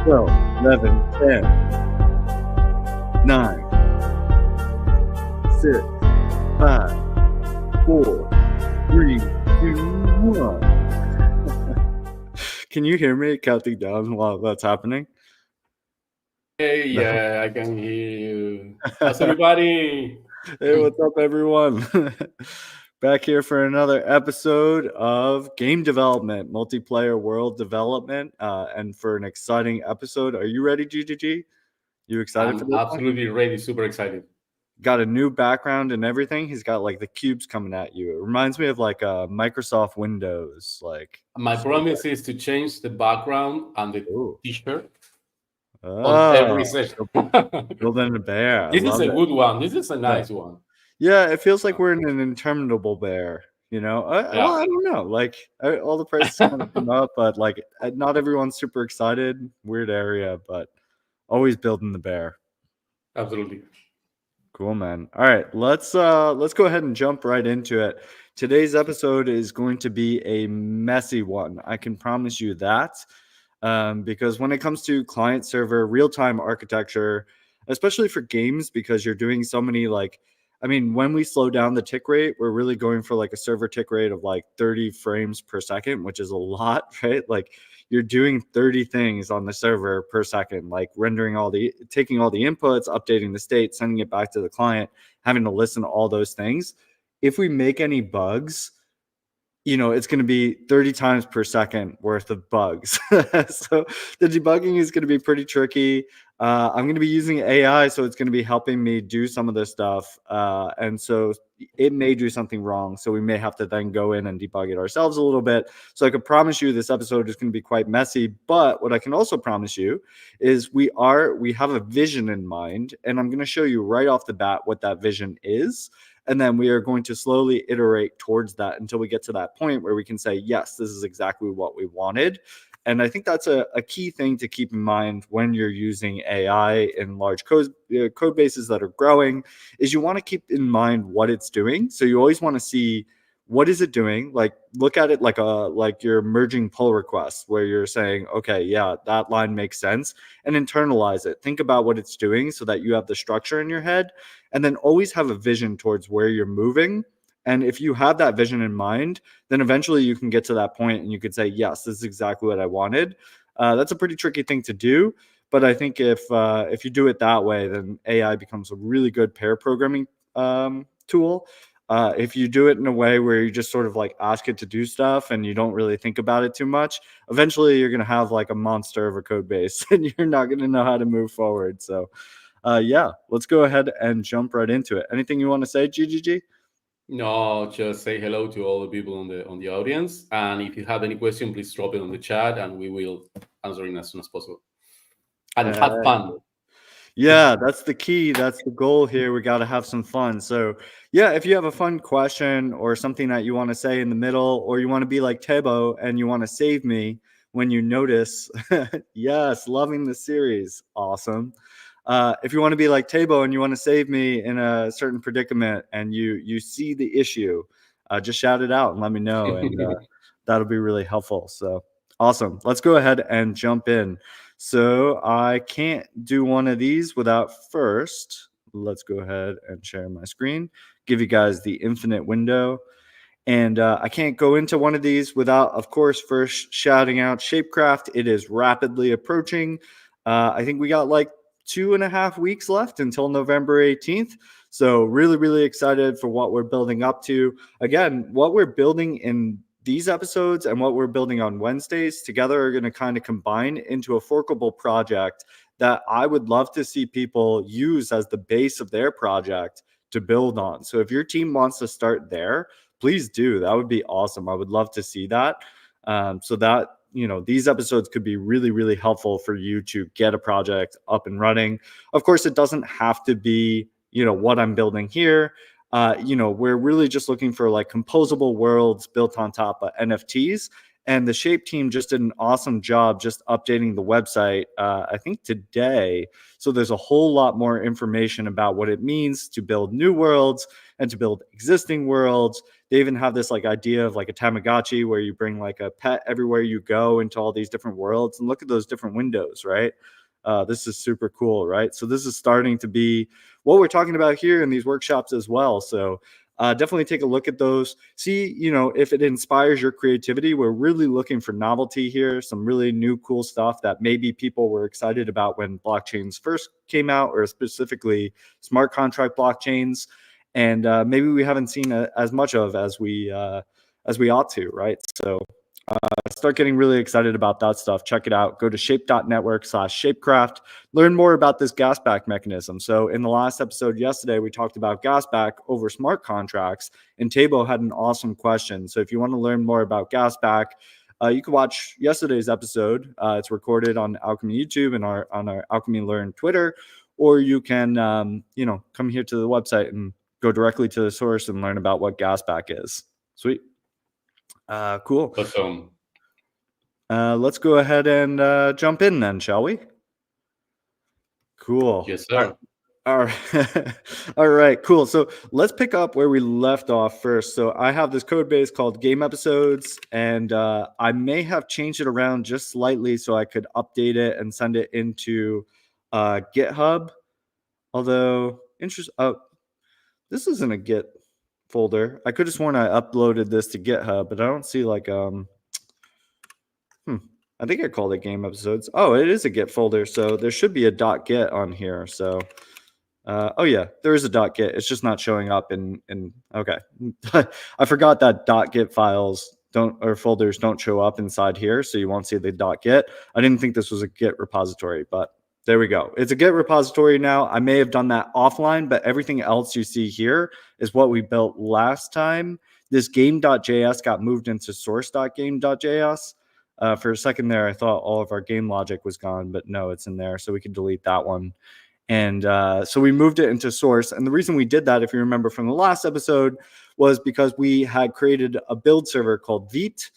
12, 11, 10, 9, 6, 5, 4, 3, 2, 1. Can you hear me counting down while that's happening? Hey, No. yeah, I can hear you. How's everybody? Hey, what's up, everyone? Back here for another episode of Game Development, Multiplayer World Development, and for an exciting episode. Are you ready, GGG? You excited for I'm this one? absolutely ready, super excited. Got a new background and everything. He's got like the cubes coming at you. It reminds me of like Microsoft Windows. Like My so promise is to change the background and the Ooh. t-shirt on every Oh, session. building a bear. I This is love a it. good one. This is a Yeah. nice one. Yeah, it feels like we're in an interminable bear. You know, well, I don't know. Like all the prices kind of come up, but like not everyone's super excited. Weird area, but always building the bear. Absolutely. Cool, man. All right, let's go ahead and jump right into it. Today's episode is going to be a messy one. I can promise you that, because when it comes to client server real time architecture, especially for games, because you're doing so many when we slow down the tick rate, we're really going for like a server tick rate of like 30 frames per second, which is a lot, right? Like you're doing 30 things on the server per second, like taking all the inputs, updating the state, sending it back to the client, having to listen to all those things. If we make any bugs, it's going to be 30 times per second worth of bugs. So the debugging is going to be pretty tricky. I'm going to be using AI, so it's going to be helping me do some of this stuff. And so it may do something wrong. So we may have to then go in and debug it ourselves a little bit. So I could promise you this episode is going to be quite messy. But what I can also promise you is we have a vision in mind. And I'm going to show you right off the bat what that vision is. And then we are going to slowly iterate towards that until we get to that point where we can say, yes, this is exactly what we wanted. And I think that's a key thing to keep in mind when you're using AI in large code bases that are growing, is you want to keep in mind what it's doing. So you always want to see, what is it doing? Like look at it like you're merging pull requests where you're saying, okay, yeah, that line makes sense, and internalize it. Think about what it's doing so that you have the structure in your head, and then always have a vision towards where you're moving. And if you have that vision in mind, then eventually you can get to that point and you could say, yes, this is exactly what I wanted. That's a pretty tricky thing to do. But I think if you do it that way, then AI becomes a really good pair programming tool. If you do it in a way where you just sort of like ask it to do stuff and you don't really think about it too much, eventually you're going to have like a monster of a code base and you're not going to know how to move forward. So yeah, let's go ahead and jump right into it. Anything you want to say, GGG? No, just say hello to all the people on the audience. And if you have any question, please drop it on the chat and we will answer it as soon as possible. And have fun. Yeah, that's the key. That's the goal here. We got to have some fun. So, yeah, if you have a fun question or something that you want to say in the middle, or you want to be like Tebo and you want to save me when you notice, yes, loving the series. Awesome. If you want to be like Tabo and you want to save me in a certain predicament and you see the issue, just shout it out and let me know. And that'll be really helpful. So awesome. Let's go ahead and jump in. So I can't do one of these without first, let's go ahead and share my screen, give you guys the infinite window. And I can't go into one of these without, of course, first shouting out Shapecraft. It is rapidly approaching. I think we got like 2.5 weeks left until November 18th. So really, really excited for what we're building up to. Again, what we're building in these episodes and what we're building on Wednesdays together are going to kind of combine into a forkable project that I would love to see people use as the base of their project to build on. So if your team wants to start there, please do. That would be awesome. I would love to see that. So that, these episodes could be really, really helpful for you to get a project up and running. Of course, it doesn't have to be, what I'm building here. We're really just looking for like composable worlds built on top of NFTs. And the Shape team just did an awesome job just updating the website, I think today. So there's a whole lot more information about what it means to build new worlds and to build existing worlds, They even have this like idea of like a Tamagotchi where you bring like a pet everywhere you go into all these different worlds, and look at those different windows, right? This is super cool, right? So this is starting to be what we're talking about here in these workshops as well. So definitely take a look at those. See, if it inspires your creativity. We're really looking for novelty here, some really new, cool stuff that maybe people were excited about when blockchains first came out, or specifically smart contract blockchains, and maybe we haven't seen as much of as we ought to, right? So start getting really excited about that stuff. Check it out. Go to shape.network/shapecraft. Learn more about this gas back mechanism. So in the last episode yesterday, we talked about gas back over smart contracts, and Tabo had an awesome question. So if you want to learn more about gas back, you can watch yesterday's episode. It's recorded on Alchemy YouTube and on our Alchemy Learn Twitter, or you can come here to the website and go directly to the source and learn about what gas back is. Sweet. Cool. Awesome. Let's go ahead and jump in then, shall we? Cool. Yes, sir. All right. All right, cool. So let's pick up where we left off first. So I have this code base called Game Episodes, and I may have changed it around just slightly so I could update it and send it into GitHub. Although, this isn't a Git folder. I could have sworn I uploaded this to GitHub, but I don't see like I think I called it Game Episodes. Oh, it is a Git folder, so there should be a .git on here. So oh yeah, there is a .git. It's just not showing up in okay. I forgot that .git files folders don't show up inside here, so you won't see the .git. I didn't think this was a Git repository, but there we go. It's a Git repository now. I may have done that offline, but everything else you see here is what we built last time. This game.js got moved into source.game.js. For a second there, I thought all of our game logic was gone, but no, it's in there. So we can delete that one. And so we moved it into source. And the reason we did that, if you remember from the last episode, was because we had created a build server called Vite,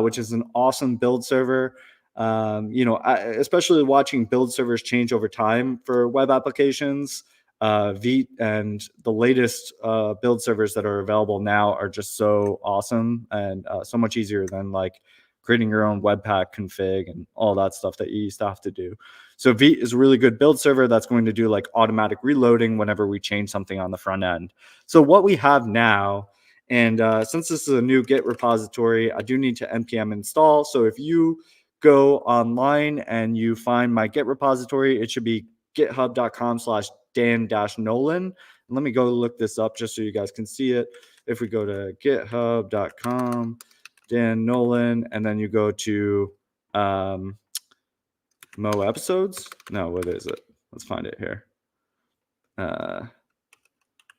which is an awesome build server. Especially watching build servers change over time for web applications. Vite and the latest build servers that are available now are just so awesome and so much easier than like creating your own Webpack config and all that stuff that you used to have to do. So Vite is a really good build server that's going to do like automatic reloading whenever we change something on the front end. So what we have now, and since this is a new Git repository, I do need to npm install. So if you go online and you find my Git repository, it should be github.com/Dan-Nolan. Let me go look this up just so you guys can see it. If we go to github.com, Dan Nolan, and then you go to Mo Episodes. No, what is it? Let's find it here.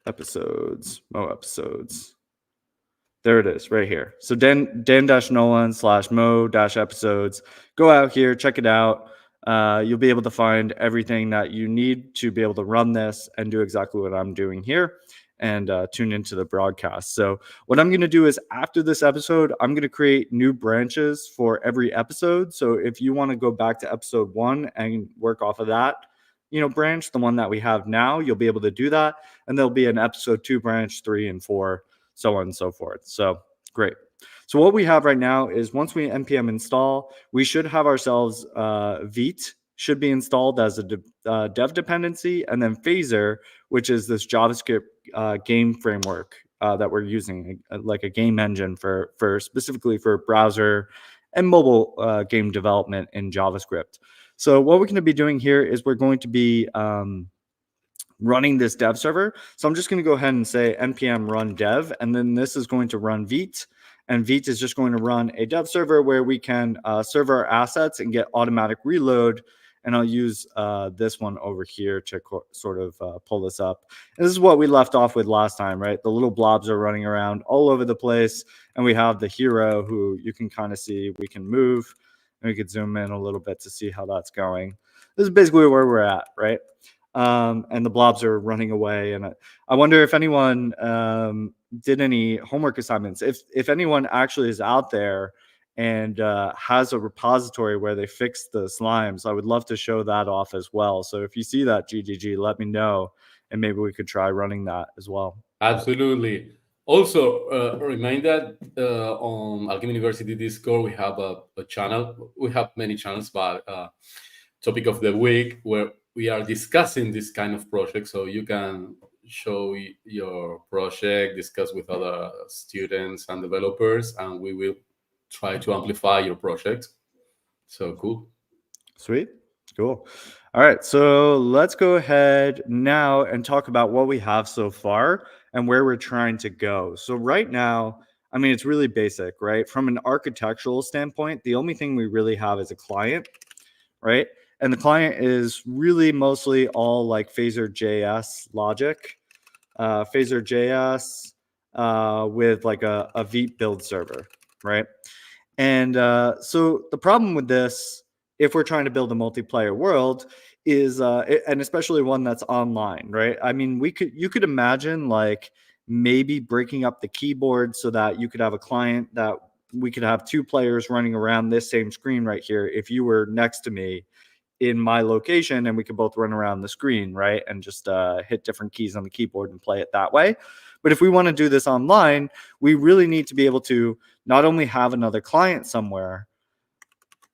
Episodes, Mo Episodes. There it is, right here. So Dan-Nolan/Mo-Episodes. Go out here, check it out. You'll be able to find everything that you need to be able to run this and do exactly what I'm doing here, and tune into the broadcast. So what I'm going to do is after this episode, I'm going to create new branches for every episode. So if you want to go back to episode 1 and work off of that, branch, the one that we have now, you'll be able to do that. And there'll be an episode 2 branch, 3 and 4, so on and so forth. So great. So what we have right now is once we npm install, we should have ourselves Vite should be installed as a dev dependency, and then Phaser, which is this JavaScript game framework that we're using, like a game engine for specifically for browser and mobile game development in JavaScript. So what we're going to be doing here is we're going to be running this dev server. So I'm just going to go ahead and say npm run dev, and then this is going to run Vite. And Vite is just going to run a dev server where we can serve our assets and get automatic reload. And I'll use this one over here to sort of pull this up. And this is what we left off with last time, right? The little blobs are running around all over the place. And we have the hero who you can kind of see. We can move, and we could zoom in a little bit to see how that's going. This is basically where we're at, right? And the blobs are running away. And I wonder if anyone did any homework assignments. If anyone actually is out there and has a repository where they fixed the slimes, I would love to show that off as well. So if you see that, GGG, let me know, and maybe we could try running that as well. Absolutely. Also, remind that on Alchemy University Discord we have a channel. We have many channels, but topic of the week where we are discussing this kind of project. So you can show your project, discuss with other students and developers, and we will try to amplify your project. So cool. Sweet. Cool. All right. So let's go ahead now and talk about what we have so far and where we're trying to go. So, right now, I mean, it's really basic, right? From an architectural standpoint, the only thing we really have is a client, right? And the client is really mostly all like Phaser.js logic, Phaser.js with like a Veep build server, right? And so the problem with this, if we're trying to build a multiplayer world, is and especially one that's online, right? I mean, you could imagine like maybe breaking up the keyboard so that you could have a client that we could have two players running around this same screen right here. If you were next to me in my location and we could both run around the screen, right? And just hit different keys on the keyboard and play it that way. But if we want to do this online, we really need to be able to not only have another client somewhere,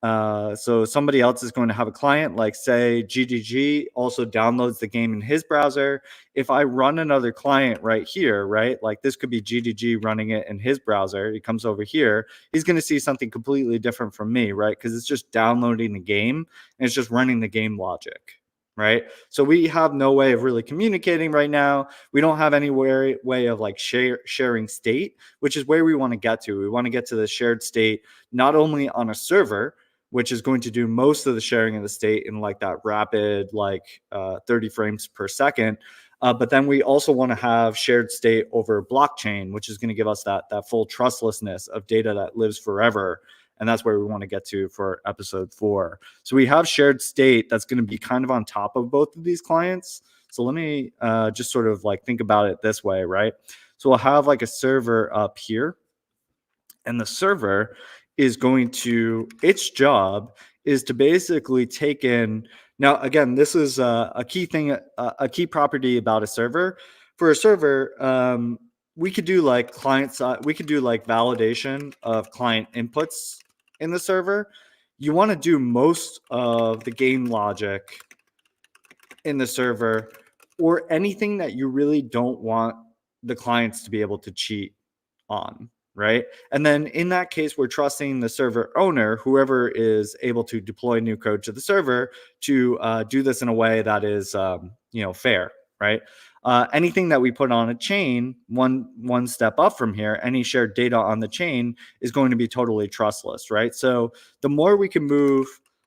so somebody else is going to have a client, like say GGG also downloads the game in his browser. If I run another client right here, right, like this could be GGG running it in his browser. He comes over here, he's going to see something completely different from me, right? Because it's just downloading the game and it's just running the game logic, right? So we have no way of really communicating right now. We don't have any way of like sharing state, which is where we want to get to. We want to get to the shared state, not only on a server, which is going to do most of the sharing of the state in like that rapid, like 30 frames per second. But then we also want to have shared state over blockchain, which is going to give us that full trustlessness of data that lives forever. And that's where we want to get to for episode 4. So we have shared state that's going to be kind of on top of both of these clients. So let me just sort of like think about it this way, right? So we'll have like a server up here, and the server is going to, its job is to basically take in. Now, again, this is a key thing, a key property about a server. For a server, we could do like client side, we could do like validation of client inputs in the server. You want to do most of the game logic in the server, or anything that you really don't want the clients to be able to cheat on, right? And then in that case, we're trusting the server owner, whoever is able to deploy new code to the server, to do this in a way that is, fair, right? Anything that we put on a chain, one step up from here, any shared data on the chain is going to be totally trustless, right? So the more we can move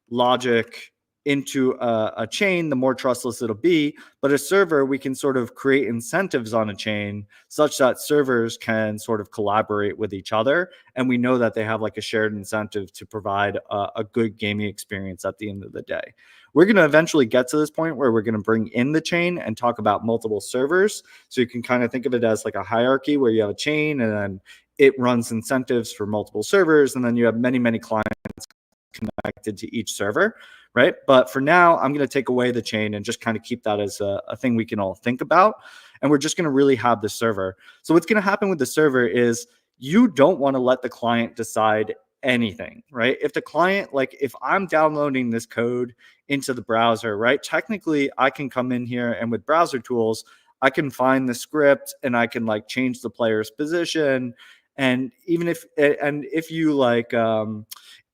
logic into a chain, the more trustless it'll be. But a server, we can sort of create incentives on a chain such that servers can sort of collaborate with each other. And we know that they have like a shared incentive to provide a good gaming experience at the end of the day. We're going to eventually get to this point where we're going to bring in the chain and talk about multiple servers. So you can kind of think of it as like a hierarchy where you have a chain and then it runs incentives for multiple servers. And then you have many, many clients connected to each server, right? But for now, I'm going to take away the chain and just kind of keep that as a thing we can all think about. And we're just going to really have the server. So what's going to happen with the server is you don't want to let the client decide anything, right? If the client, like if I'm downloading this code into the browser, right? Technically, I can come in here and with browser tools, I can find the script and I can like change the player's position. And even if you like,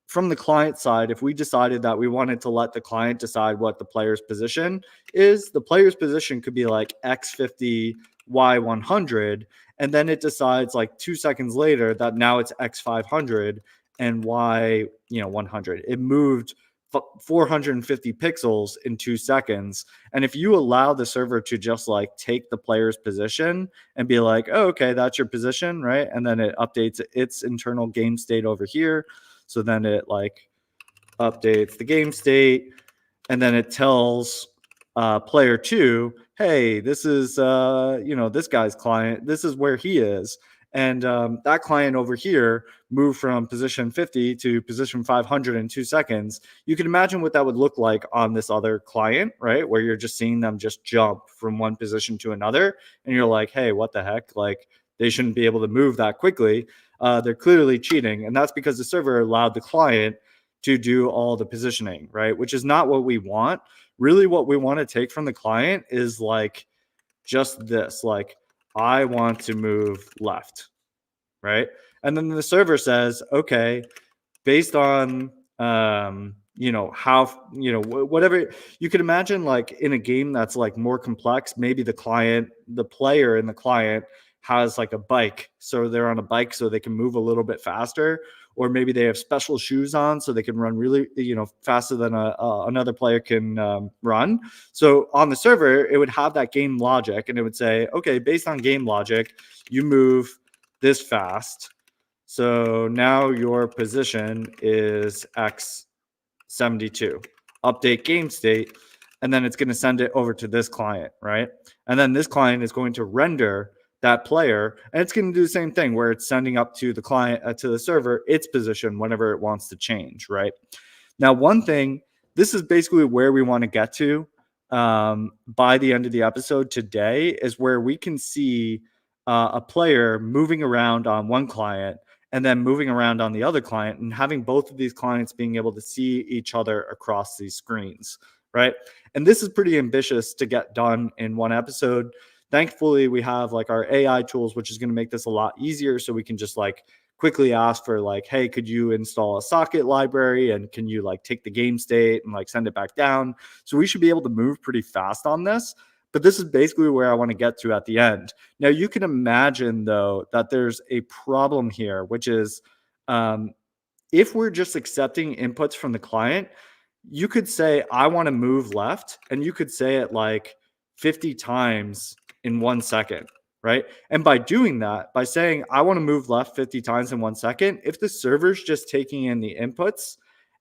from the client side, if we decided that we wanted to let the client decide what the player's position is, the player's position could be like X50, Y100, and then it decides like 2 seconds later that now it's X500 and Y100. It moved 450 pixels in 2 seconds. And if you allow the server to just like take the player's position and be like, oh, okay, that's your position, right? And then it updates its internal game state over here. So then it like updates the game state, and then it tells player 2, hey, this is this guy's client. This is where he is. And that client over here moved from position 50 to position 500 in 2 seconds. You can imagine what that would look like on this other client, right? Where you're just seeing them just jump from one position to another. And you're like, hey, what the heck? Like, they shouldn't be able to move that quickly. They're clearly cheating. And that's because the server allowed the client to do all the positioning, right? Which is not what we want. Really, what we want to take from the client is like just this, like, I want to move left, right? And then the server says, okay, based on how whatever you could imagine, like in a game that's like more complex, maybe the player in the client has like a bike, so they're on a bike so they can move a little bit faster, or maybe they have special shoes on so they can run really faster than another player can run. So on the server it would have that game logic, and it would say, okay, based on game logic, you move this fast, so now your position is X72. Update game state, and then it's going to send it over to this client, right? And then this client is going to render that player, and it's going to do the same thing where it's sending up to the client, to the server, its position whenever it wants to change, right? Now, one thing, this is basically where we want to get to by the end of the episode today, is where we can see a player moving around on one client and then moving around on the other client, and having both of these clients being able to see each other across these screens, right? And this is pretty ambitious to get done in one episode. Thankfully, we have like our AI tools, which is going to make this a lot easier. So we can just like quickly ask for like, hey, could you install a socket library, and can you like take the game state and like send it back down? So we should be able to move pretty fast on this. But this is basically where I want to get to at the end. Now, you can imagine, though, that there's a problem here, which is if we're just accepting inputs from the client, you could say, I want to move left, and you could say it like 50 times in 1 second, right? And by doing that, by saying, I want to move left 50 times in 1 second, if the server's just taking in the inputs,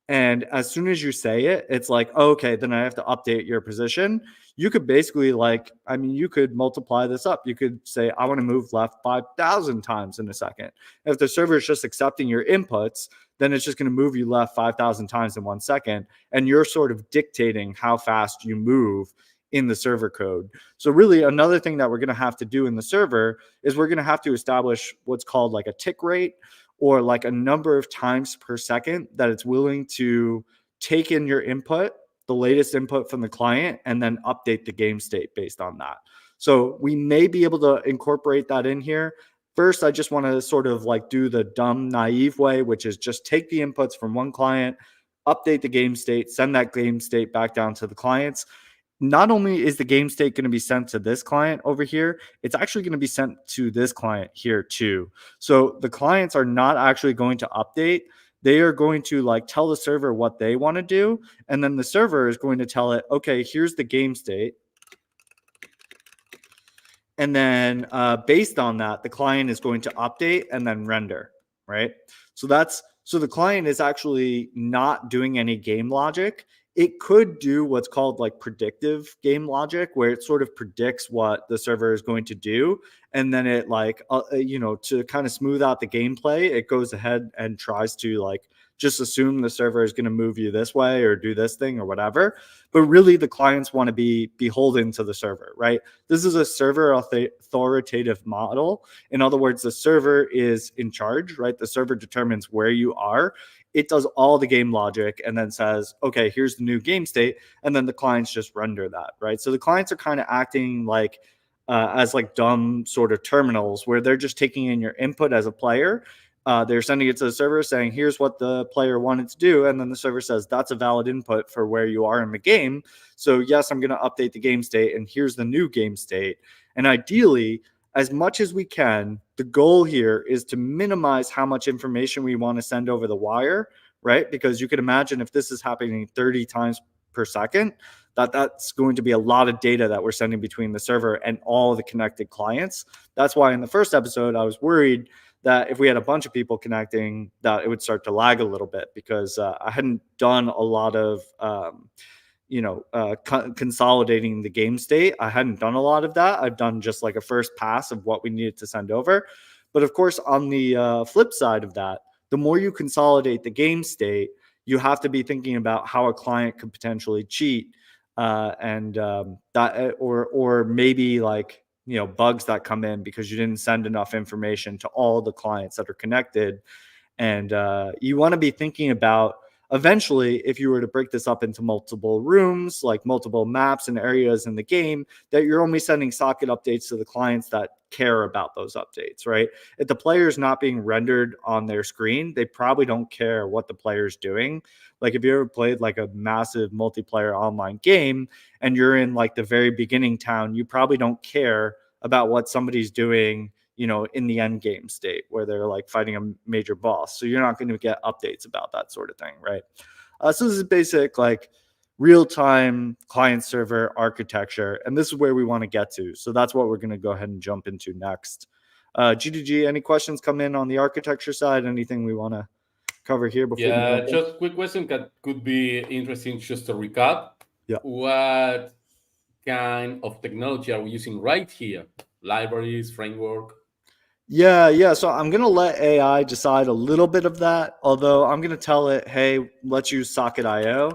and as soon as you say it, it's like, oh, okay, then I have to update your position. You could basically like, I mean, you could multiply this up. You could say, I want to move left 5,000 times in a second. If the server is just accepting your inputs, then it's just going to move you left 5,000 times in 1 second. And you're sort of dictating how fast you move in the server code. So really, another thing that we're going to have to do in the server is we're going to have to establish what's called like a tick rate, or like a number of times per second that it's willing to take in your input, the latest input from the client, and then update the game state based on that. So we may be able to incorporate that in here. First, I just want to sort of like do the dumb, naive way, which is just take the inputs from one client, update the game state, send that game state back down to the clients. Not only is the game state going to be sent to this client over here, it's actually going to be sent to this client here too. So the clients are not actually going to update. They are going to like tell the server what they want to do. And then the server is going to tell it, okay, here's the game state. And then based on that, the client is going to update and then render, right? So the client is actually not doing any game logic. It could do what's called like predictive game logic, where it sort of predicts what the server is going to do. And then it like, to kind of smooth out the gameplay, it goes ahead and tries to like just assume the server is going to move you this way or do this thing or whatever. But really, the clients want to be beholden to the server, right? This is a server authoritative model. In other words, the server is in charge, right? The server determines where you are. It does all the game logic and then says, okay, here's the new game state. And then the clients just render that, right? So the clients are kind of acting like as like dumb sort of terminals, where they're just taking in your input as a player. They're sending it to the server saying, here's what the player wanted to do. And then the server says, that's a valid input for where you are in the game. So yes, I'm going to update the game state, and here's the new game state. And ideally, as much as we can, the goal here is to minimize how much information we want to send over the wire, right? Because you can imagine if this is happening 30 times per second, that's going to be a lot of data that we're sending between the server and all the connected clients. That's why in the first episode, I was worried that if we had a bunch of people connecting, that it would start to lag a little bit, because I hadn't done a lot of consolidating the game state. I hadn't done a lot of that. I've done just like a first pass of what we needed to send over. But of course, on the flip side of that, the more you consolidate the game state, you have to be thinking about how a client could potentially cheat, or maybe like bugs that come in because you didn't send enough information to all the clients that are connected. And you want to be thinking about eventually, if you were to break this up into multiple rooms, like multiple maps and areas in the game, that you're only sending socket updates to the clients that care about those updates, right? If the player's not being rendered on their screen, they probably don't care what the player's doing. Like if you ever played like a massive multiplayer online game and you're in like the very beginning town, you probably don't care about what somebody's doing, in the end game state where they're like fighting a major boss. So you're not going to get updates about that sort of thing, right? So this is basic like real-time client server architecture, and this is where we want to get to. So that's what we're going to go ahead and jump into next. GDG, any questions come in on the architecture side? Anything we want to cover here before? Yeah, just quick question that could be interesting just to recap. Yeah. What kind of technology are we using right here? Libraries, framework? Yeah. So I'm going to let AI decide a little bit of that, although I'm going to tell it, hey, let's use Socket.io.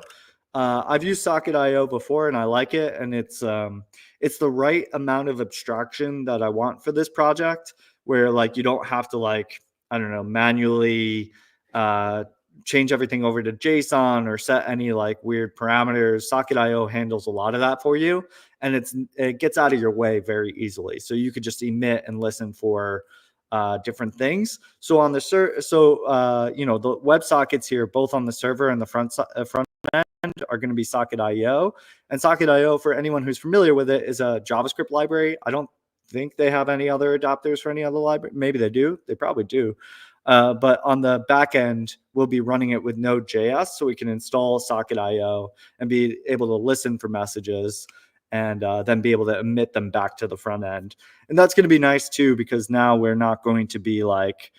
I've used Socket.io before and I like it. And it's the right amount of abstraction that I want for this project, where like you don't have to like, I don't know, manually change everything over to JSON or set any like weird parameters. Socket.io handles a lot of that for you, and it gets out of your way very easily. So you could just emit and listen for different things. So on the the WebSockets here, both on the server and the front end, are going to be Socket.io. And Socket.io, for anyone who's familiar with it, is a JavaScript library. I don't think they have any other adapters for any other library. Maybe they do. They probably do. But on the back end, we'll be running it with Node.js, so we can install Socket.io and be able to listen for messages and then be able to emit them back to the front end. And that's going to be nice too, because now we're not going to be like,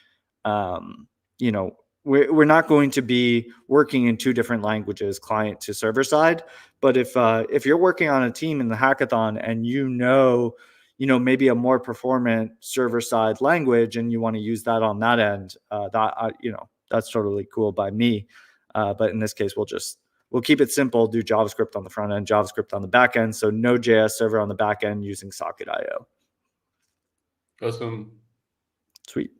we're not going to be working in two different languages, client to server side. But if you're working on a team in the hackathon and maybe a more performant server side language and you want to use that on that end, that's totally cool by me. But in this case, we'll keep it simple, do JavaScript on the front end, JavaScript on the back end. So Node.js server on the back end using Socket.io. Awesome. Sweet.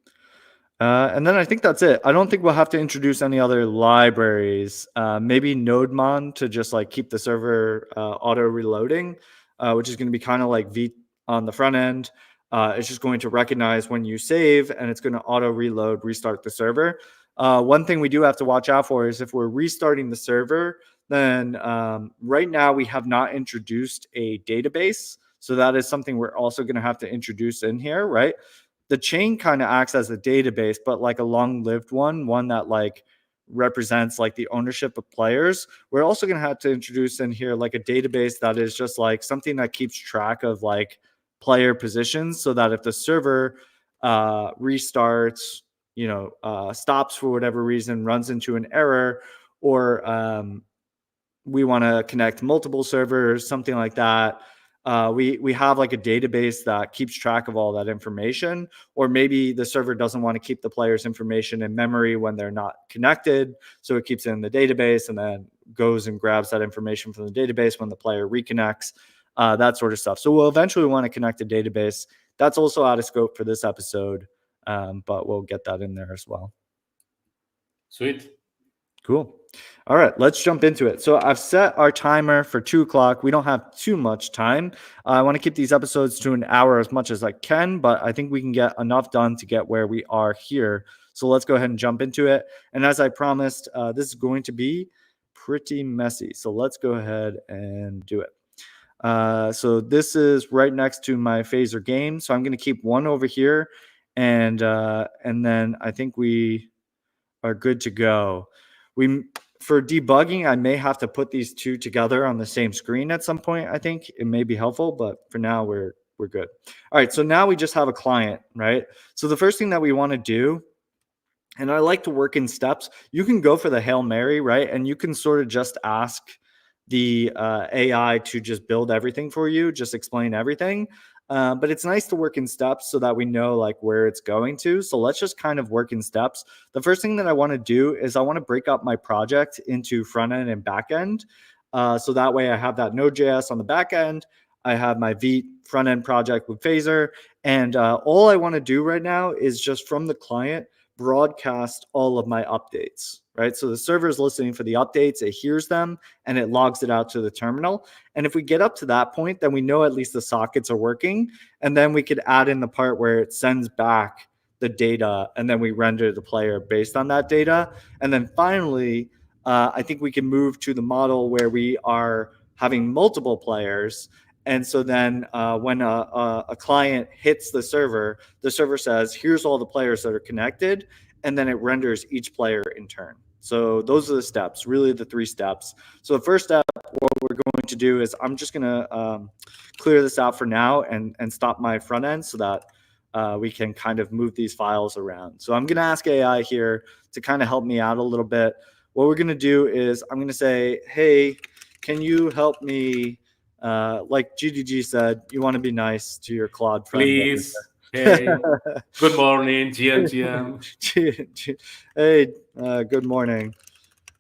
And then I think that's it. I don't think we'll have to introduce any other libraries. Maybe NodeMon to just like keep the server auto reloading, which is going to be kind of like V on the front end. It's just going to recognize when you save and it's going to auto reload, restart the server. One thing we do have to watch out for is if we're restarting the server, then right now we have not introduced a database. So that is something we're also going to have to introduce in here, right? The chain kind of acts as a database, but like a long-lived one that like represents like the ownership of players. We're also going to have to introduce in here like a database that is just like something that keeps track of like player positions, so that if the server restarts, stops for whatever reason, runs into an error, or we want to connect multiple servers, something like that, we have like a database that keeps track of all that information. Or maybe the server doesn't want to keep the player's information in memory when they're not connected, so it keeps it in the database and then goes and grabs that information from the database when the player reconnects, that sort of stuff. So we'll eventually want to connect a database. That's also out of scope for this episode, but we'll get that in there as well. Sweet. Cool. All right, let's jump into it. So I've set our timer for 2:00. We don't have too much time. I want to keep these episodes to an hour as much as I can, but I think we can get enough done to get where we are here. So let's go ahead and jump into it. And as I promised, this is going to be pretty messy. So let's go ahead and do it. So this is right next to my phaser game. So I'm going to keep one over here, and then I think we are good to go. For debugging, I may have to put these two together on the same screen at some point. I think it may be helpful, but for now we're good. All right, so now we just have a client, right? So the first thing that we want to do, and I like to work in steps. You can go for the Hail Mary, right? And you can sort of just ask the AI to just build everything for you, just explain everything. But it's nice to work in steps so that we know like where it's going to. So let's just kind of work in steps. The first thing that I want to do is I want to break up my project into front end and back end. So that way I have that Node.js on the back end. I have my Vite front end project with Phaser. And all I want to do right now is just from the client broadcast all of my updates, right? So the server is listening for the updates, it hears them, and it logs it out to the terminal. And if we get up to that point, then we know at least the sockets are working. And then we could add in the part where it sends back the data, and then we render the player based on that data. And then finally, I think we can move to the model where we are having multiple players. And so then when a client hits the server says, here's all the players that are connected, and then it renders each player in turn. So those are the steps, really the 3 steps. So the first step, what we're going to do is I'm just going to clear this out for now and stop my front end so that we can kind of move these files around. So I'm going to ask AI here to kind of help me out a little bit. What we're going to do is I'm going to say, hey, can you help me? Like GDG said, you want to be nice to your Claude friend. Please. Hey, good morning, GM. Hey, good morning.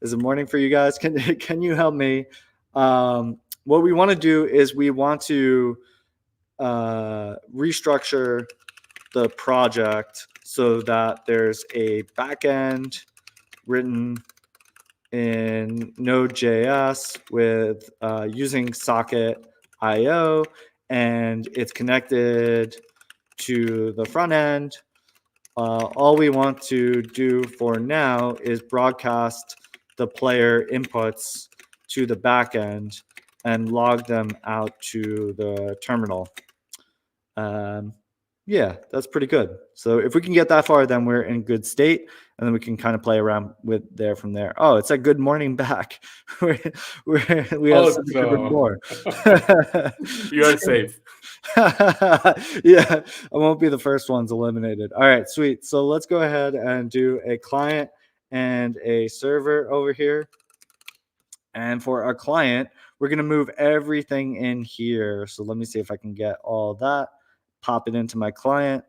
Is it morning for you guys? Can you help me? What we want to do is we want to restructure the project so that there's a backend written in Node.js with using socket IO, and it's connected to the front end. All we want to do for now is broadcast the player inputs to the backend and log them out to the terminal. Yeah, that's pretty good. So if we can get that far, then we're in good state, and then we can kind of play around with there from there. Oh, it's a good morning back. we have good more. You are safe. Yeah, I won't be the first ones eliminated. All right, sweet. So let's go ahead and do a client and a server over here. And for our client, we're going to move everything in here. So let me see if I can get all that. Pop it into my client.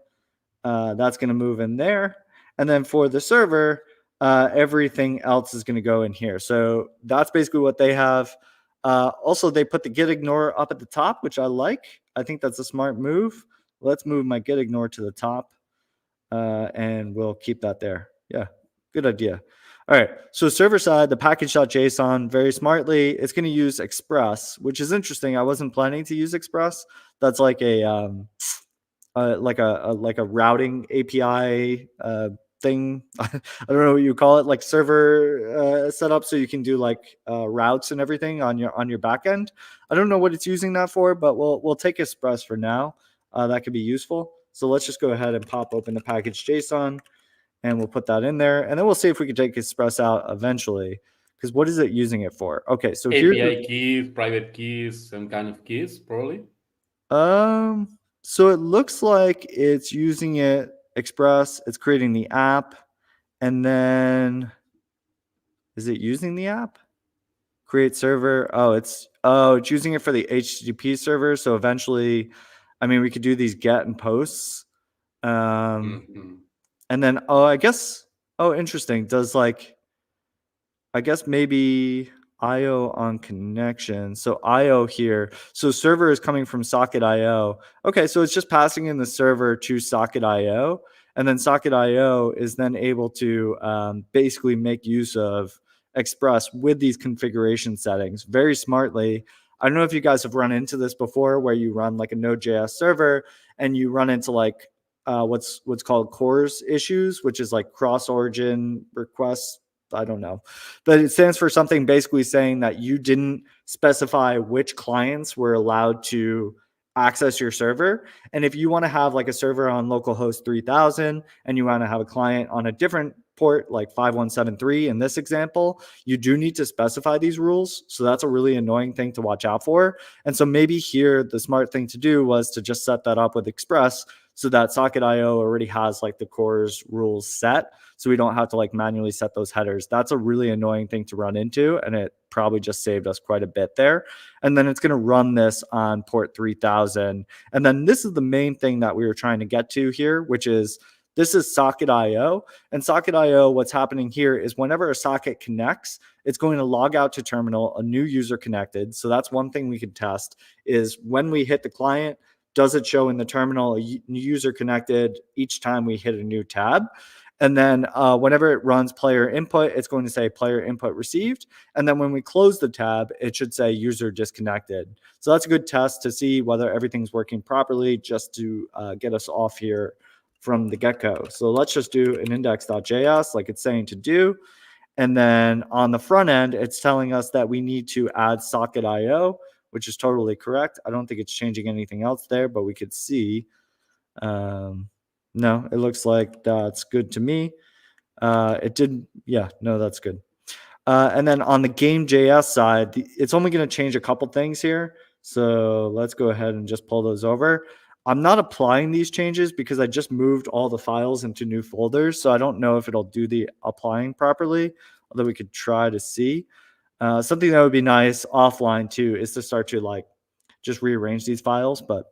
That's going to move in there. And then for the server, everything else is going to go in here. So that's basically what they have. Also, they put the git ignore up at the top, which I like. I think that's a smart move. Let's move my git ignore to the top, and we'll keep that there. Yeah, good idea. All right, so server side, the package.json, very smartly, it's going to use Express, which is interesting. I wasn't planning to use Express. That's like a like a routing API thing. I don't know what you call it, like server setup, so you can do like routes and everything on your backend. I don't know what it's using that for, but we'll take Express for now. That could be useful. So let's just go ahead and pop open the package.json, and we'll put that in there, and then we'll see if we can take Express out eventually. Because what is it using it for? Okay, so API keys, private keys, some kind of keys, probably. So it looks like it's using it Express. It's creating the app, and then is it using the app? Create server. Oh, it's using it for the HTTP server. So eventually, I mean, we could do these get and posts. And then I guess interesting. Does like I guess maybe IO on connection. So IO here. So server is coming from socket IO. Okay, so it's just passing in the server to socket IO, and then socket IO is then able to basically make use of Express with these configuration settings very smartly. I don't know if you guys have run into this before, where you run like a Node.js server and you run into like what's called CORS issues, which is like cross origin requests. I don't know, but it stands for something basically saying that you didn't specify which clients were allowed to access your server. And if you want to have like a server on localhost 3000 and you want to have a client on a different port like 5173 in this example, you do need to specify these rules. So that's a really annoying thing to watch out for. And so maybe here the smart thing to do was to just set that up with Express so that socket IO already has like the CORS rules set, so we don't have to like manually set those headers. That's a really annoying thing to run into, and it probably just saved us quite a bit there. And then it's going to run this on port 3000. And then this is the main thing that we were trying to get to here, which is This is Socket.io. And Socket.io, what's happening here is whenever a socket connects, it's going to log out to terminal, a new user connected. So that's one thing we can test is when we hit the client, does it show in the terminal a new user connected each time we hit a new tab? And then whenever it runs player input, it's going to say player input received. And then when we close the tab, it should say user disconnected. So that's a good test to see whether everything's working properly, just to get us off here from the get-go. So let's just do an index.js like it's saying to do. And then on the front end, it's telling us that we need to add socket.io, which is totally correct. I don't think it's changing anything else there, but we could see. No, it looks like that's good to me. It didn't. Yeah, no, that's good. And then on the game.js side, it's only going to change a couple things here. So let's go ahead and just pull those over. I'm not applying these changes because I just moved all the files into new folders. So I don't know if it'll do the applying properly, although we could try to see. Something that would be nice offline too is to start to like just rearrange these files. But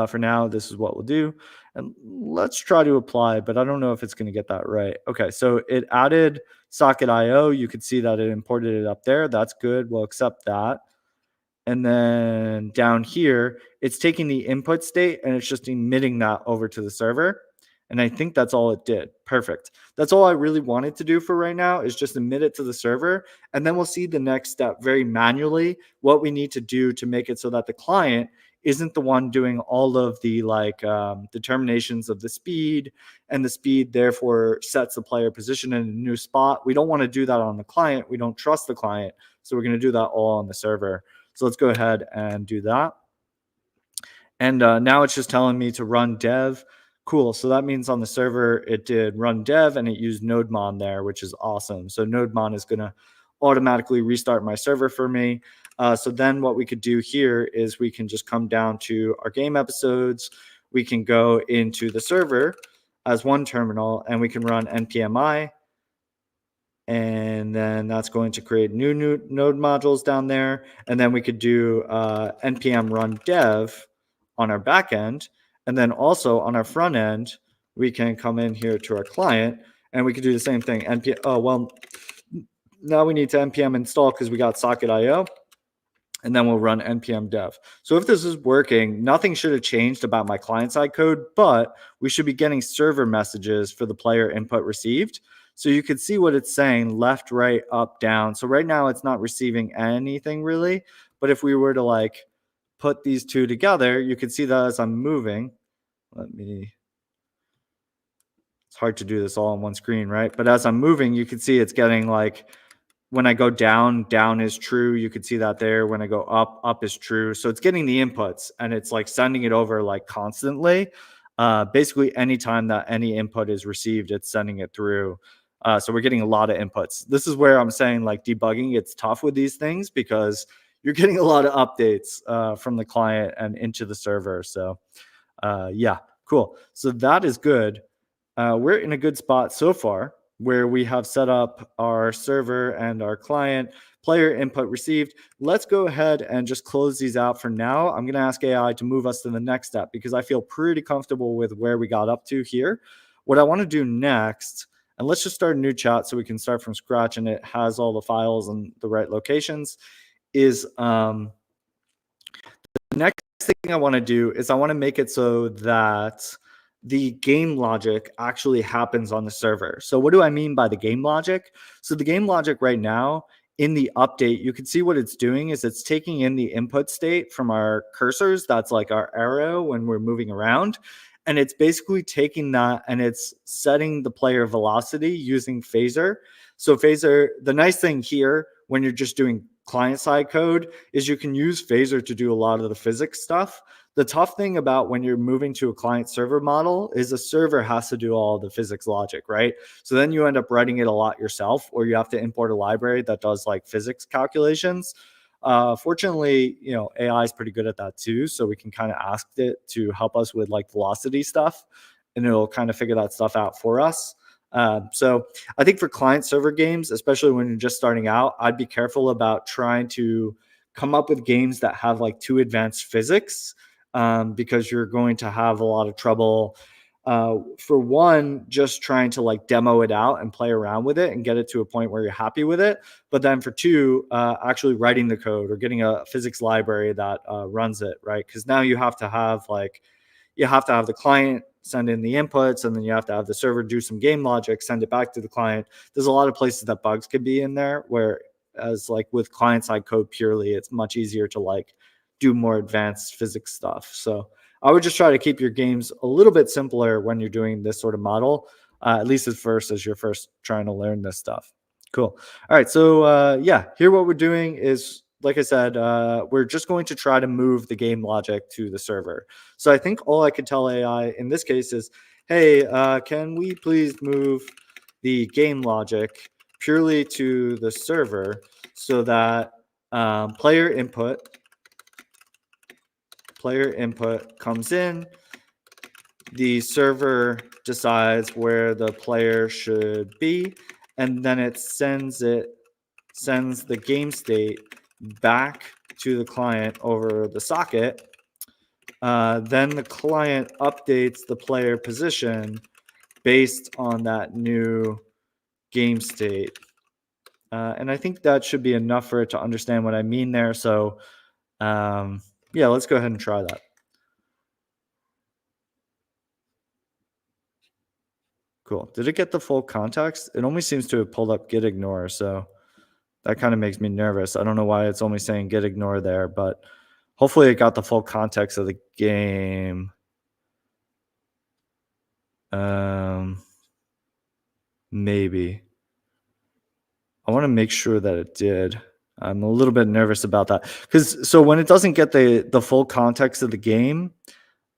for now, this is what we'll do. And let's try to apply, but I don't know if it's going to get that right. Okay, so it added socket.io. You could see that it imported it up there. That's good. We'll accept that. And then down here, it's taking the input state and it's just emitting that over to the server. And I think that's all it did. Perfect. That's all I really wanted to do for right now is just emit it to the server. And then we'll see the next step very manually, what we need to do to make it so that the client isn't the one doing all of the determinations of the speed, and the speed therefore sets the player position in a new spot. We don't want to do that on the client. We don't trust the client. So we're going to do that all on the server. So let's go ahead and do that. And now it's just telling me to run dev. Cool. So that means on the server, it did run dev and it used nodemon there, which is awesome. So nodemon is going to automatically restart my server for me. So then what we could do here is we can just come down to our game episodes. We can go into the server as one terminal and we can run npmi. And then that's going to create new node modules down there. And then we could do npm run dev on our back end. And then also on our front end, we can come in here to our client and we could do the same thing. Now we need to npm install because we got socket.io. And then we'll run npm dev. So if this is working, nothing should have changed about my client-side code, but we should be getting server messages for the player input received. So you could see what it's saying, left, right, up, down. So right now it's not receiving anything really. But if we were to like put these two together, you could see that as I'm moving. It's hard to do this all on one screen, right? But as I'm moving, you can see it's getting like, when I go down, down is true. You could see that there. When I go up, up is true. So it's getting the inputs and it's like sending it over like constantly. Basically, anytime that any input is received, it's sending it through. So we're getting a lot of inputs. This is where I'm saying like debugging, it's tough with these things because you're getting a lot of updates from the client and into the server. So yeah, cool. So that is good. We're in a good spot so far, where we have set up our server and our client, player input received. Let's go ahead and just close these out for now. I'm going to ask AI to move us to the next step because I feel pretty comfortable with where we got up to here. What I want to do next, and let's just start a new chat so we can start from scratch and it has all the files in the right locations, is the next thing I want to do is I want to make it so that the game logic actually happens on the server. So what do I mean by the game logic? So the game logic right now in the update, you can see what it's doing is it's taking in the input state from our cursors. That's like our arrow when we're moving around. And it's basically taking that and it's setting the player velocity using Phaser. So Phaser, the nice thing here when you're just doing client-side code is you can use Phaser to do a lot of the physics stuff. The tough thing about when you're moving to a client-server model is the server has to do all the physics logic, right? So then you end up writing it a lot yourself, or you have to import a library that does like physics calculations. Fortunately, AI is pretty good at that too. So we can kind of ask it to help us with like velocity stuff, and it'll kind of figure that stuff out for us. So I think for client server games, especially when you're just starting out, I'd be careful about trying to come up with games that have like too advanced physics, because you're going to have a lot of trouble For one, just trying to like demo it out and play around with it and get it to a point where you're happy with it. But then for two, actually writing the code or getting a physics library that runs it, right? Because now you have to have the client send in the inputs, and then you have to have the server do some game logic, send it back to the client. There's a lot of places that bugs could be in there, where as like with client side code purely, it's much easier to like do more advanced physics stuff. So I would just try to keep your games a little bit simpler when you're doing this sort of model, at least at first, as you're first trying to learn this stuff. Cool. All right. So yeah, here what we're doing is, like I said, we're just going to try to move the game logic to the server. So I think all I could tell AI in this case is, hey, can we please move the game logic purely to the server so that player input comes in, the server decides where the player should be, and then it sends the game state back to the client over the socket. Then the client updates the player position based on that new game state. And I think that should be enough for it to understand what I mean there. So yeah, let's go ahead and try that. Cool. Did it get the full context? It only seems to have pulled up get ignore, so that kind of makes me nervous. I don't know why it's only saying get ignore there, but hopefully it got the full context of the game. Maybe. I want to make sure that it did. I'm a little bit nervous about that, because so when it doesn't get the full context of the game,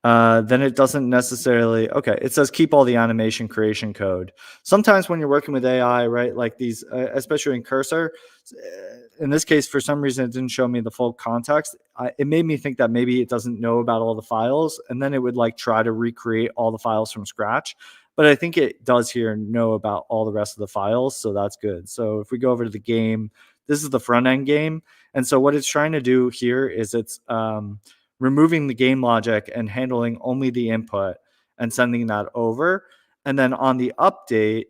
then it doesn't necessarily, okay, it says keep all the animation creation code. Sometimes when you're working with AI, right, like these, especially in Cursor, in this case, for some reason, it didn't show me the full context. It made me think that maybe it doesn't know about all the files, and then it would like try to recreate all the files from scratch. But I think it does here know about all the rest of the files, so that's good. So if we go over to the game, this is the front end game. And so what it's trying to do here is it's removing the game logic and handling only the input and sending that over. And then on the update,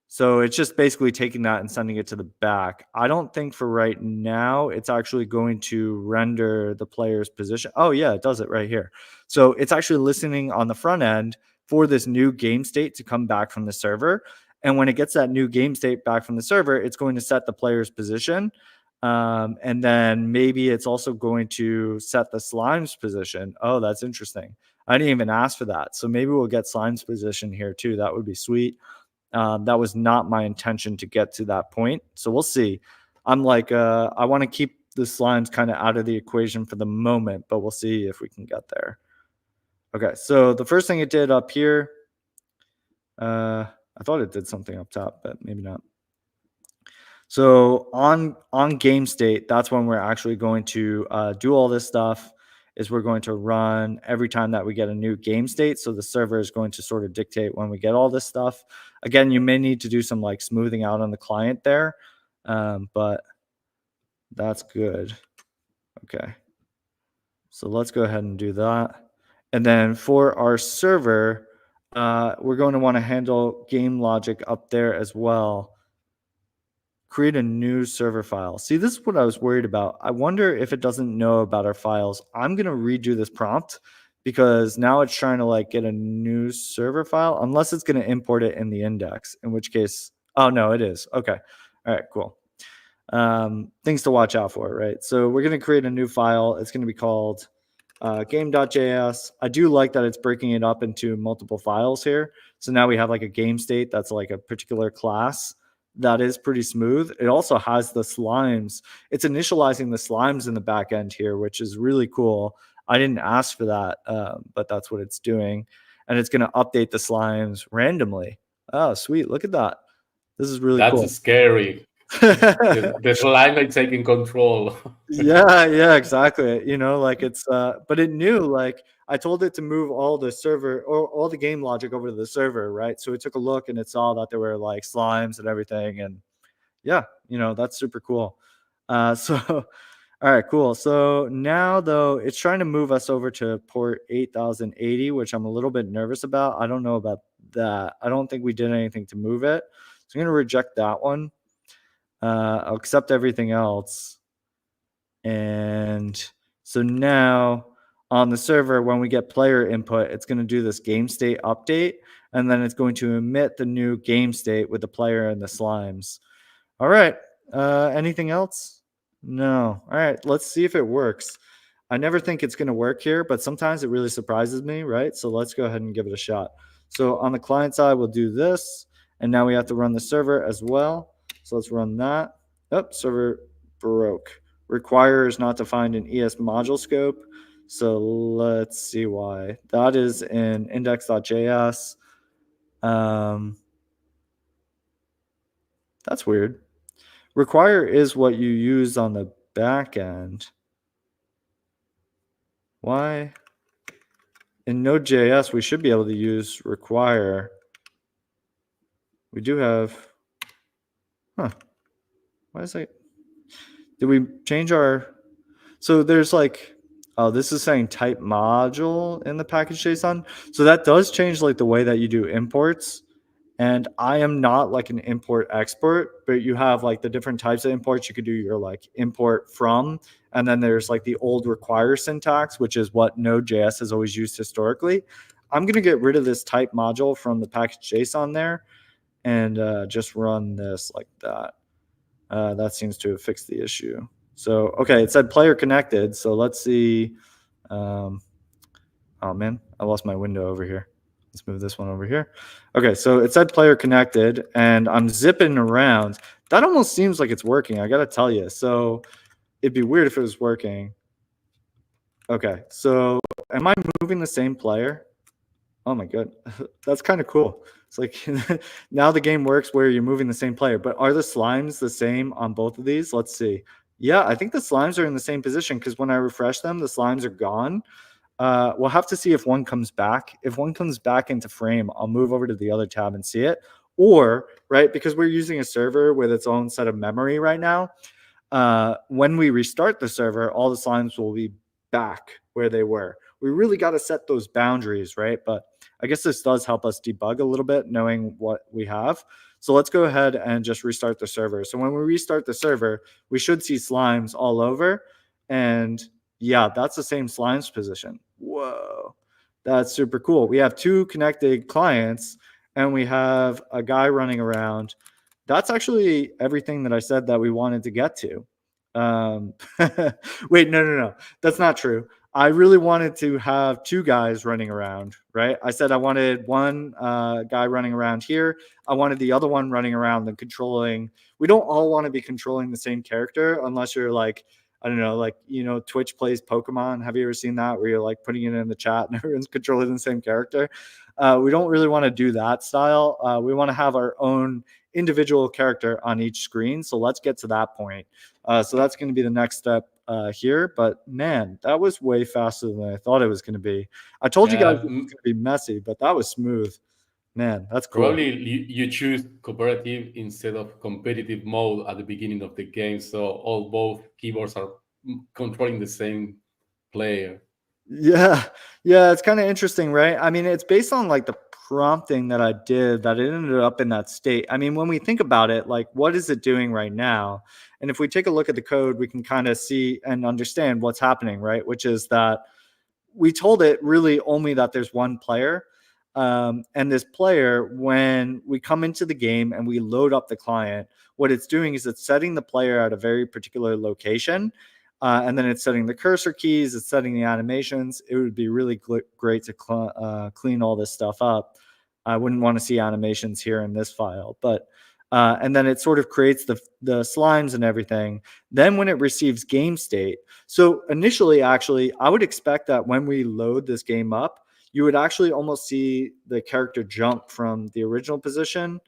so it's just basically taking that and sending it to the back. I don't think for right now it's actually going to render the player's position. Oh yeah, it does it right here. So it's actually listening on the front end for this new game state to come back from the server. And when it gets that new game state back from the server, it's going to set the player's position. And then maybe it's also going to set the slime's position. Oh, that's interesting. I didn't even ask for that. So maybe we'll get slime's position here too. That would be sweet. That was not my intention to get to that point. So we'll see. I'm like, I want to keep the slimes kind of out of the equation for the moment, but we'll see if we can get there. Okay, so the first thing it did up here, I thought it did something up top, but maybe not. So on game state, that's when we're actually going to do all this stuff. Is we're going to run every time that we get a new game state. So the server is going to sort of dictate when we get all this stuff. Again, you may need to do some like smoothing out on the client there, but that's good. Okay. So let's go ahead and do that. And then for our server, we're going to want to handle game logic up there as well. Create a new server file. See, this is what I was worried about. I wonder if it doesn't know about our files. I'm going to redo this prompt because now it's trying to like get a new server file, unless it's going to import it in the index, in which case, oh no, it is. Okay. All right, cool. Things to watch out for, right? So we're going to create a new file. It's going to be called game.js. I do like that it's breaking it up into multiple files here. So now we have like a game state that's like a particular class. That is pretty smooth. It also has the slimes. It's initializing the slimes in the back end here, which is really cool. I didn't ask for that, but that's what it's doing. And it's going to update the slimes randomly. Oh, sweet. Look at that. This is really cool. That's scary. The slime is taking control. Yeah, exactly. You know, like it's, but it knew, like, I told it to move all the server or all the game logic over to the server, right? So it took a look and it saw that there were like slimes and everything. And yeah, you know, that's super cool. So All right, cool. So now, though, it's trying to move us over to port 8080, which I'm a little bit nervous about. I don't know about that. I don't think we did anything to move it. So I'm going to reject that one. I'll accept everything else. And so now on the server, when we get player input, it's going to do this game state update, and then it's going to emit the new game state with the player and the slimes. All right. Anything else? No. All right. Let's see if it works. I never think it's going to work here, but sometimes it really surprises me, right? So let's go ahead and give it a shot. So on the client side, we'll do this. And now we have to run the server as well. So let's run that. Oh, server broke. Requires not to find an ES module scope. So let's see why. That is in index.js. That's weird. Require is what you use on the back end. Why? In Node.js, we should be able to use require. We do have, why is it? Did we change our, so there's like, oh, this is saying type module in the package JSON. So that does change like the way that you do imports. And I am not like an import expert, but you have like the different types of imports. You could do your like import from, and then there's like the old require syntax, which is what Node.js has always used historically. I'm going to get rid of this type module from the package JSON there and just run this like that. That seems to have fixed the issue. So, okay, it said player connected. So let's see. Oh man, I lost my window over here. Let's move this one over here. Okay, so it said player connected, and I'm zipping around. That almost seems like it's working, I gotta tell you. So it'd be weird if it was working. Okay, so am I moving the same player? Oh my god, that's kind of cool. It's like now the game works where you're moving the same player, but are the slimes the same on both of these? Let's see. Yeah, I think the slimes are in the same position because when I refresh them, the slimes are gone. We'll have to see if one comes back. If one comes back into frame, I'll move over to the other tab and see it. Or, right, because we're using a server with its own set of memory right now, when we restart the server, all the slimes will be back where they were. We really got to set those boundaries, right? But I guess this does help us debug a little bit, knowing what we have. So let's go ahead and just restart the server. So when we restart the server, we should see slimes all over. And yeah, that's the same slimes position. Whoa, that's super cool. We have two connected clients and we have a guy running around. That's actually everything that I said that we wanted to get to. Wait, no. That's not true. I really wanted to have two guys running around, right? I said I wanted one guy running around here. I wanted the other one running around and controlling. We don't all want to be controlling the same character unless you're like, I don't know, like, you know, Twitch plays Pokemon. Have you ever seen that where you're like putting it in the chat and everyone's controlling the same character? We don't really want to do that style. We want to have our own individual character on each screen. So let's get to that point. So that's going to be the next step here. But man, that was way faster than I thought it was going to be. I told you guys it was going to be messy, but that was smooth. Man, that's cool. Probably you choose cooperative instead of competitive mode at the beginning of the game, so both keyboards are controlling the same player. Yeah, it's kind of interesting, right? I mean, it's based on like the prompting that I did that it ended up in that state. I mean, when we think about it, like what is it doing right now? And if we take a look at the code, we can kind of see and understand what's happening, right? Which is that we told it really only that there's one player. And this player, when we come into the game and we load up the client, what it's doing is it's setting the player at a very particular location. And then it's setting the cursor keys, it's setting the animations. It would be really great to clean all this stuff up. I wouldn't want to see animations here in this file, but and then it sort of creates the slimes and everything. Then when it receives game state, so initially, actually, I would expect that when we load this game up, you would actually almost see the character jump from the original position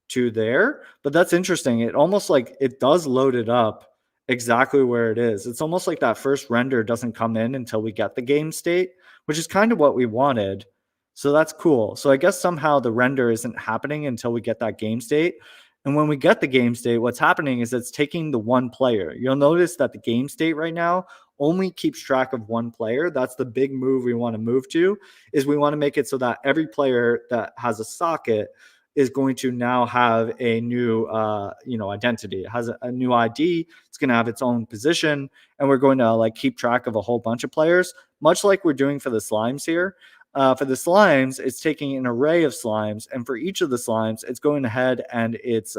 to there. But that's interesting. It almost like it does load it up exactly where it is. It's almost like that first render doesn't come in until we get the game state, which is kind of what we wanted. So that's cool. So I guess somehow the render isn't happening until we get that game state. And when we get the game state, what's happening is it's taking the one player. You'll notice that the game state right now only keeps track of one player. That's the big move we want to move to, is we want to make it so that every player that has a socket is going to now have a new identity. It has a new ID. It's going to have its own position, and we're going to like keep track of a whole bunch of players, much like we're doing for the slimes here. For the slimes, it's taking an array of slimes, and for each of the slimes, it's going ahead and it's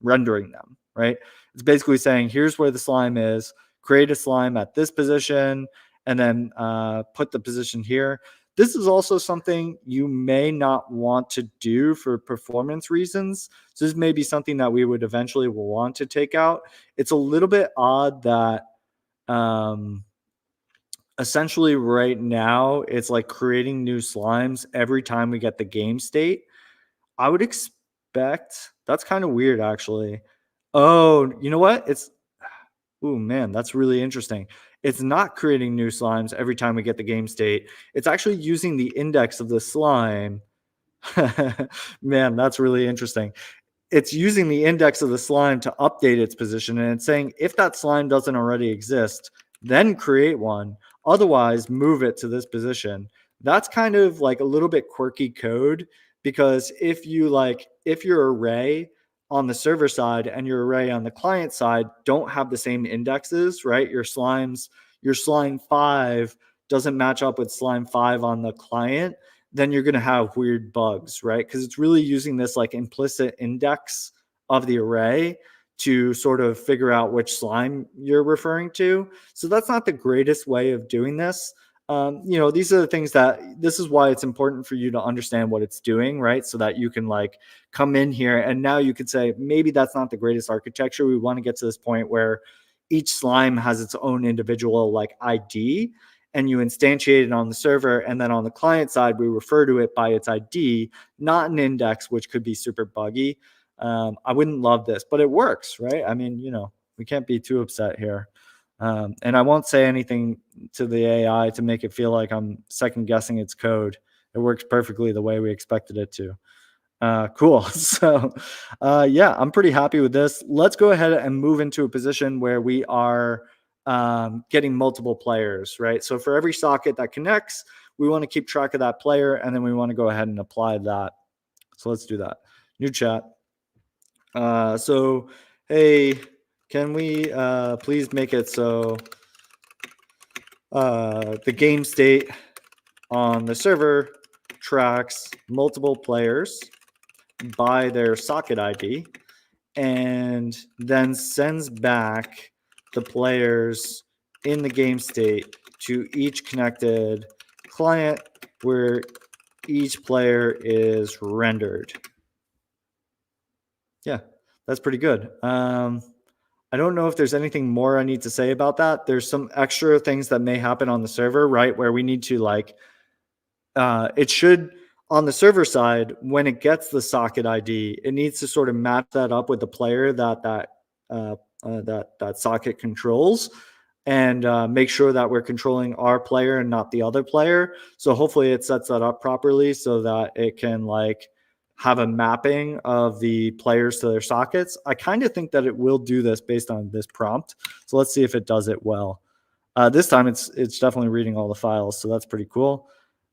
rendering them, right? It's basically saying, here's where the slime is, create a slime at this position, and then put the position here. This is also something you may not want to do for performance reasons. So this may be something that we would eventually want to take out. It's a little bit odd that essentially right now it's like creating new slimes every time we get the game state. I would expect that's kind of weird, actually. Oh, you know what? Oh man, that's really interesting. It's not creating new slimes every time we get the game state. It's actually using the index of the slime. Man, that's really interesting. It's using the index of the slime to update its position, and it's saying if that slime doesn't already exist, then create one. Otherwise, move it to this position. That's kind of like a little bit quirky code, because if your array on the server side and your array on the client side don't have the same indexes, right? Your slime 5 doesn't match up with slime 5 on the client, then you're going to have weird bugs, right? Because it's really using this like implicit index of the array to sort of figure out which slime you're referring to. So that's not the greatest way of doing this. These are the things this is why it's important for you to understand what it's doing, right? So that you can like come in here and now you could say, maybe that's not the greatest architecture. We want to get to this point where each slime has its own individual like ID, and you instantiate it on the server. And then on the client side, we refer to it by its ID, not an index, which could be super buggy. I wouldn't love this, but it works, right? I mean, we can't be too upset here. And I won't say anything to the AI to make it feel like I'm second guessing its code. It works perfectly the way we expected it to. Cool. So, yeah, I'm pretty happy with this. Let's go ahead and move into a position where we are getting multiple players, right? So for every socket that connects, we want to keep track of that player, and then we want to go ahead and apply that. So let's do that. New chat. So, hey, can we please make it so the game state on the server tracks multiple players by their socket ID and then sends back the players in the game state to each connected client where each player is rendered. Yeah, that's pretty good. I don't know if there's anything more I need to say about that. There's some extra things that may happen on the server, right? Where we need to it should, on the server side, when it gets the socket ID, it needs to sort of match that up with the player that socket controls, and make sure that we're controlling our player and not the other player. So hopefully it sets that up properly so that it can have a mapping of the players to their sockets. I kind of think that it will do this based on this prompt. So let's see if it does it well. This time it's definitely reading all the files, so that's pretty cool.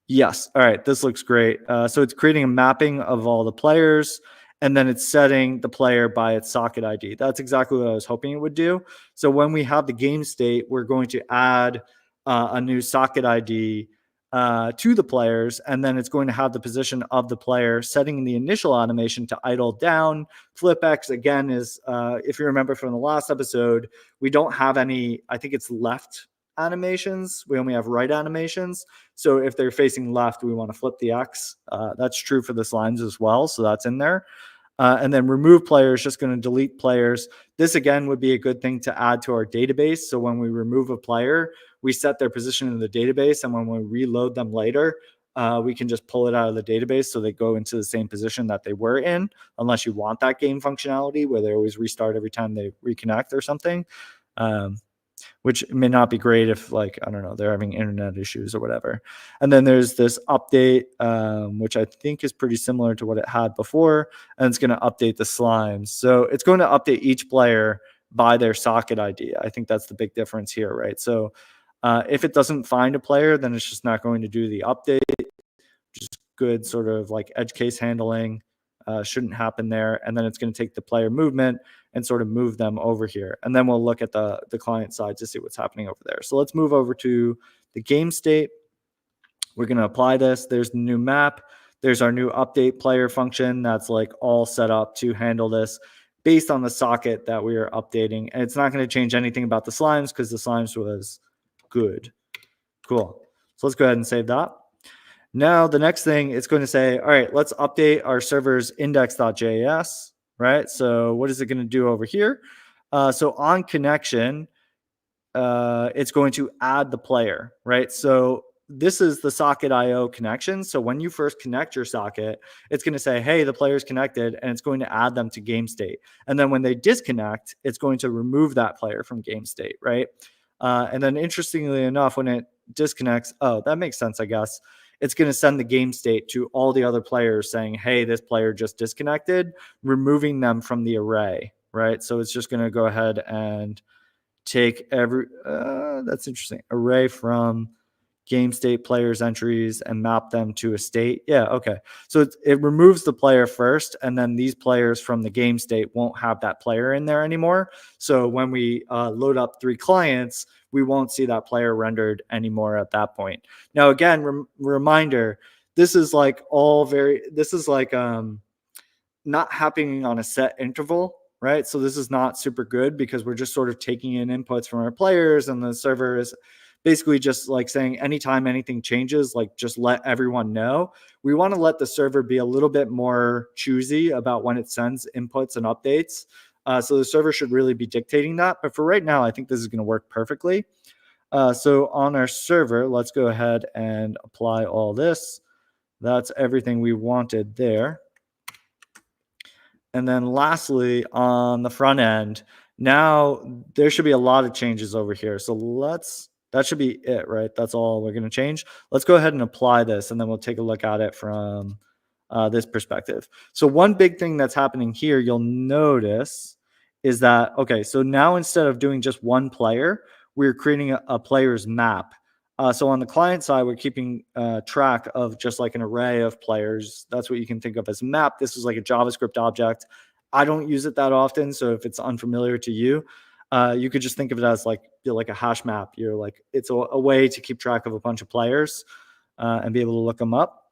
Yes. All right. This looks great. So it's creating a mapping of all the players, and then it's setting the player by its socket ID. That's exactly what I was hoping it would do. So when we have the game state, we're going to add a new socket ID to the players, and then it's going to have the position of the player, setting the initial animation to idle down. Flip X, again, is, if you remember from the last episode, we don't have any, I think it's left animations. We only have right animations. So if they're facing left, we want to flip the X. That's true for the slimes as well. So that's in there. And then remove players, just going to delete players. This, again, would be a good thing to add to our database. So when we remove a player, we set their position in the database. And when we reload them later, we can just pull it out of the database so they go into the same position that they were in, unless you want that game functionality where they always restart every time they reconnect or something. which may not be great if, like, I don't know, they're having internet issues or whatever. And then there's this update, which I think is pretty similar to what it had before, and it's going to update the slimes. So it's going to update each player by their socket ID. I think that's the big difference here, right? So if it doesn't find a player, then it's just not going to do the update, which is good sort of like edge case handling. Shouldn't happen there. And then it's going to take the player movement and sort of move them over here. And then we'll look at the client side to see what's happening over there. So let's move over to the game state. We're going to apply this. There's the new map. There's our new update player function that's like all set up to handle this based on the socket that we are updating. And it's not going to change anything about the slimes because the slimes was good. Cool. So let's go ahead and save that. Now, the next thing, it's going to say, all right, let's update our server's index.js, right? So what is it going to do over here? So on connection, it's going to add the player, right? So this is the socket IO connection. So when you first connect your socket, it's going to say, hey, the player's connected, and it's going to add them to game state. And then when they disconnect, it's going to remove that player from game state, right? And then interestingly enough, when it disconnects, oh, that makes sense, I guess. It's going to send the game state to all the other players saying, hey, this player just disconnected, removing them from the array, right? So it's just going to go ahead and take that's interesting, array from game state players entries and map them to a state. Yeah, okay. So it removes the player first, and then these players from the game state won't have that player in there anymore. So when we load up 3 clients, we won't see that player rendered anymore at that point. Now, again, reminder, this is like not happening on a set interval, right? So this is not super good because we're just sort of taking in inputs from our players, and the server is basically just like saying anytime anything changes, like just let everyone know. We want to let the server be a little bit more choosy about when it sends inputs and updates. So the server should really be dictating that. But for right now, I think this is going to work perfectly. So on our server, let's go ahead and apply all this. That's everything we wanted there. And then lastly, on the front end, now there should be a lot of changes over here. So that should be it, right? That's all we're going to change. Let's go ahead and apply this, and then we'll take a look at it from this perspective. So one big thing that's happening here, you'll notice, is that, okay, so now instead of doing just one player, we're creating a player's map. So on the client side, we're keeping track of just like an array of players. That's what you can think of as a map. This is like a JavaScript object. I don't use it that often, so if it's unfamiliar to you, you could just think of it as like a hash map. You're like, it's a way to keep track of a bunch of players and be able to look them up.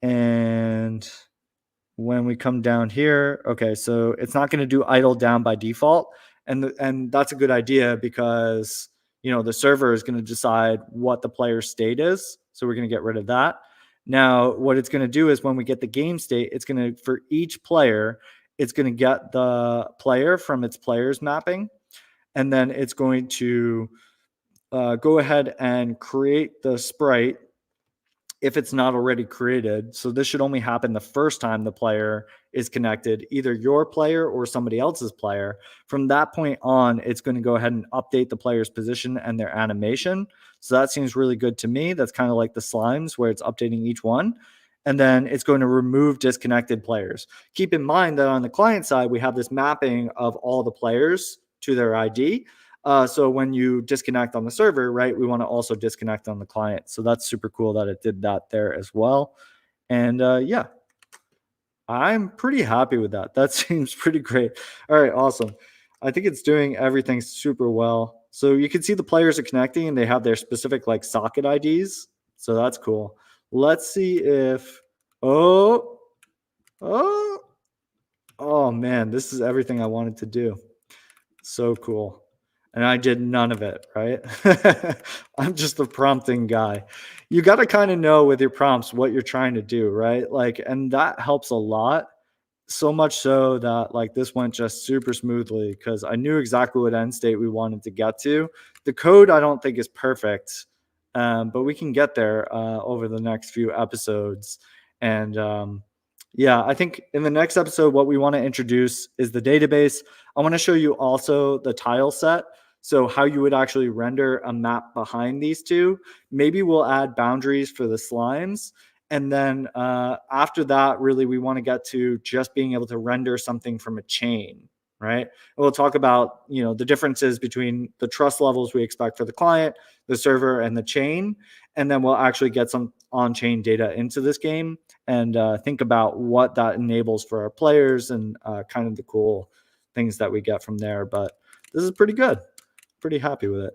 And when we come down here, okay, so it's not going to do idle down by default, and that's a good idea because the server is going to decide what the player's state is. So we're going to get rid of that. Now, what it's going to do is when we get the game state, it's going to, for each player, it's going to get the player from its players mapping. And then it's going to go ahead and create the sprite if it's not already created. So this should only happen the first time the player is connected, either your player or somebody else's player. From that point on, it's going to go ahead and update the player's position and their animation. So that seems really good to me. That's kind of like the slimes where it's updating each one. And then it's going to remove disconnected players. Keep in mind that on the client side, we have this mapping of all the players to their ID. So when you disconnect on the server, right, we want to also disconnect on the client. So that's super cool that it did that there as well. And yeah, I'm pretty happy with that. That seems pretty great. All right, awesome. I think it's doing everything super well. So you can see the players are connecting and they have their specific like socket IDs. So that's cool. Let's see if, oh man, this is everything I wanted to do. So cool. And I did none of it, right? I'm just the prompting guy. You got to kind of know with your prompts what you're trying to do, right? Like, and that helps a lot. So much so that like this went just super smoothly because I knew exactly what end state we wanted to get to. The code I don't think is perfect, but we can get there over the next few episodes. And yeah, I think in the next episode, what we want to introduce is the database. I want to show you also the tile set. So how you would actually render a map behind these two. Maybe we'll add boundaries for the slimes. And then after that, really, we want to get to just being able to render something from a chain, right? And we'll talk about, the differences between the trust levels we expect for the client, the server, and the chain. And then we'll actually get some on-chain data into this game and think about what that enables for our players and kind of the cool things that we get from there. But this is pretty good. Pretty happy with it.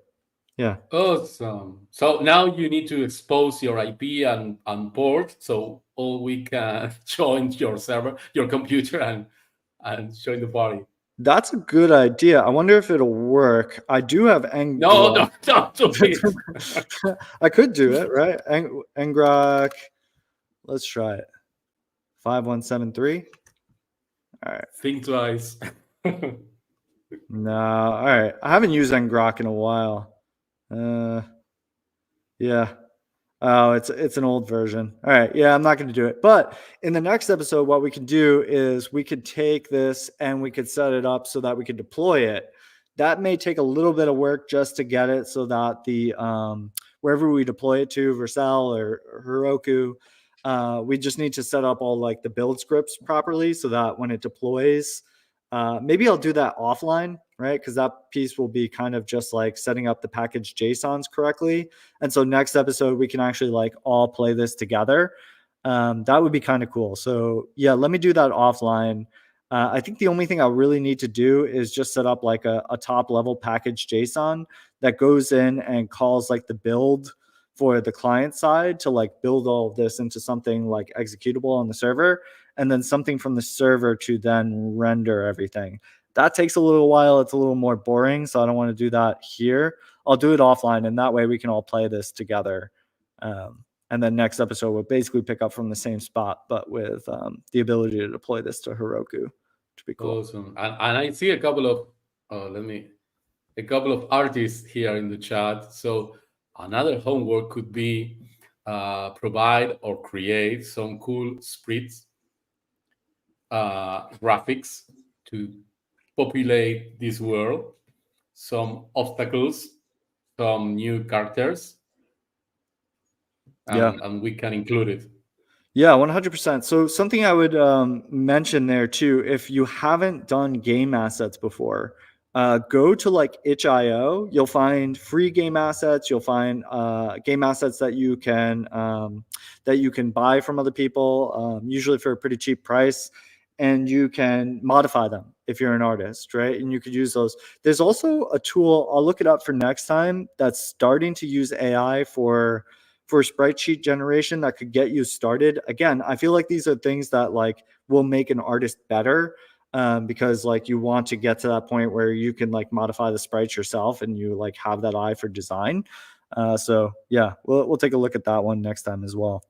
Yeah. Awesome. So now you need to expose your IP and port so all we can join your server, your computer, and join the party. That's a good idea. I wonder if it'll work. I do have No, don't do it. I could do it, right? Ngrok. Let's try it. 5173. All right. Think twice. No. All right. I haven't used Ngrok in a while. Yeah. Oh, it's an old version. All right. Yeah, I'm not going to do it. But in the next episode, what we can do is we could take this and we could set it up so that we could deploy it. That may take a little bit of work just to get it so that the wherever we deploy it to, Vercel or Heroku, we just need to set up all like the build scripts properly so that when it deploys, maybe I'll do that offline, right? Because that piece will be kind of just like setting up the package JSONs correctly. And so next episode, we can actually like all play this together. That would be kind of cool. So yeah, let me do that offline. I think the only thing I really need to do is just set up like a top level package JSON that goes in and calls like the build for the client side to like build all of this into something like executable on the server, and then something from the server to then render everything. That takes a little while. It's a little more boring, so I don't want to do that here. I'll do it offline, and that way we can all play this together. And then next episode, we'll basically pick up from the same spot, but with the ability to deploy this to Heroku, which would be cool. Awesome. And I see a couple of artists here in the chat. So another homework could be provide or create some cool sprites, graphics to populate this world, some obstacles, some new characters, and we can include it. Yeah, 100%. So something I would mention there too, if you haven't done game assets before, go to like itch.io. You'll find free game assets. You'll find game assets that you can buy from other people, usually for a pretty cheap price, and you can modify them if you're an artist, right? And you could use those. There's also a tool, I'll look it up for next time, that's starting to use AI for sprite sheet generation that could get you started. Again, I feel like these are things that like will make an artist better, because like you want to get to that point where you can like modify the sprites yourself and you like have that eye for design. So yeah, we'll take a look at that one next time as well.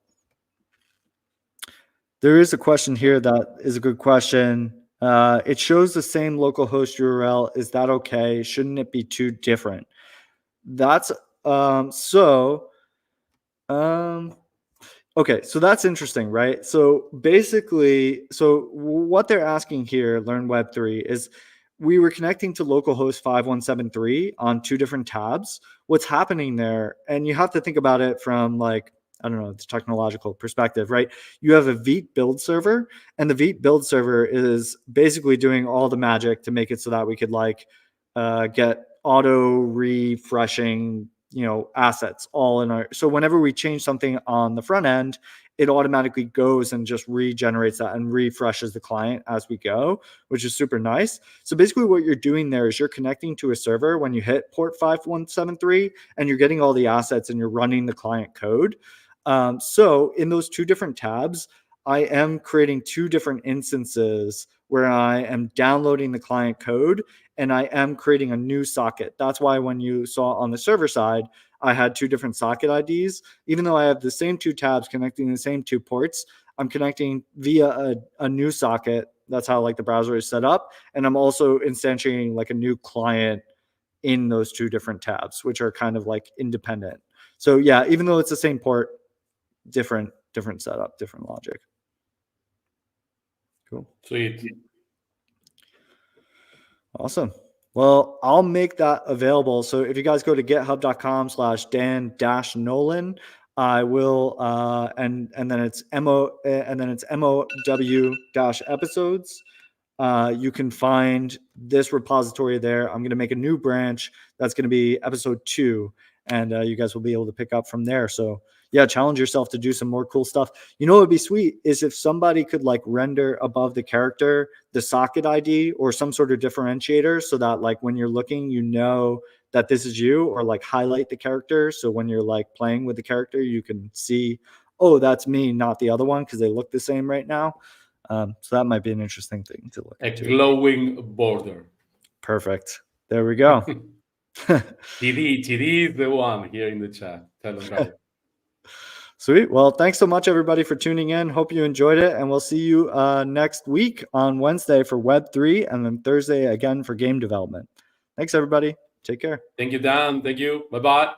There is a question here that is a good question. It shows the same localhost URL. Is that okay? Shouldn't it be too different? That's okay, so that's interesting, right? So basically, so what they're asking here, Learn Web3, is we were connecting to localhost 5173 on two different tabs. What's happening there, and you have to think about it from like, I don't know, the technological perspective, right? You have a Vite build server, and the Vite build server is basically doing all the magic to make it so that we could like get auto refreshing assets all in our. So whenever we change something on the front end, it automatically goes and just regenerates that and refreshes the client as we go, which is super nice. So basically what you're doing there is you're connecting to a server when you hit port 5173, and you're getting all the assets and you're running the client code. So in those two different tabs, I am creating two different instances where I am downloading the client code and I am creating a new socket. That's why when you saw on the server side, I had two different socket IDs. Even though I have the same two tabs connecting the same two ports, I'm connecting via a new socket. That's how like the browser is set up. And I'm also instantiating like a new client in those two different tabs, which are kind of like independent. So yeah, even though it's the same port, different setup, different logic. Cool. Sweet. Awesome. Well, I'll make that available. So if you guys go to github.com/Dan-Nolan, I will and then it's MOW-episodes. You can find this repository there. I'm going to make a new branch that's going to be episode 2, and you guys will be able to pick up from there. So yeah, challenge yourself to do some more cool stuff. You know what would be sweet is if somebody could like render above the character the socket ID or some sort of differentiator, so that like when you're looking, you know that this is you, or like highlight the character, so when you're like playing with the character, you can see, oh, that's me, not the other one, because they look the same right now. So that might be an interesting thing to look A into. glowing border. Perfect. There we go. TD is the one here in the chat. Tell them, Raul. Sweet. Well, thanks so much, everybody, for tuning in. Hope you enjoyed it. And we'll see you next week on Wednesday for Web3, and then Thursday again for game development. Thanks, everybody. Take care. Thank you, Dan. Thank you. Bye-bye.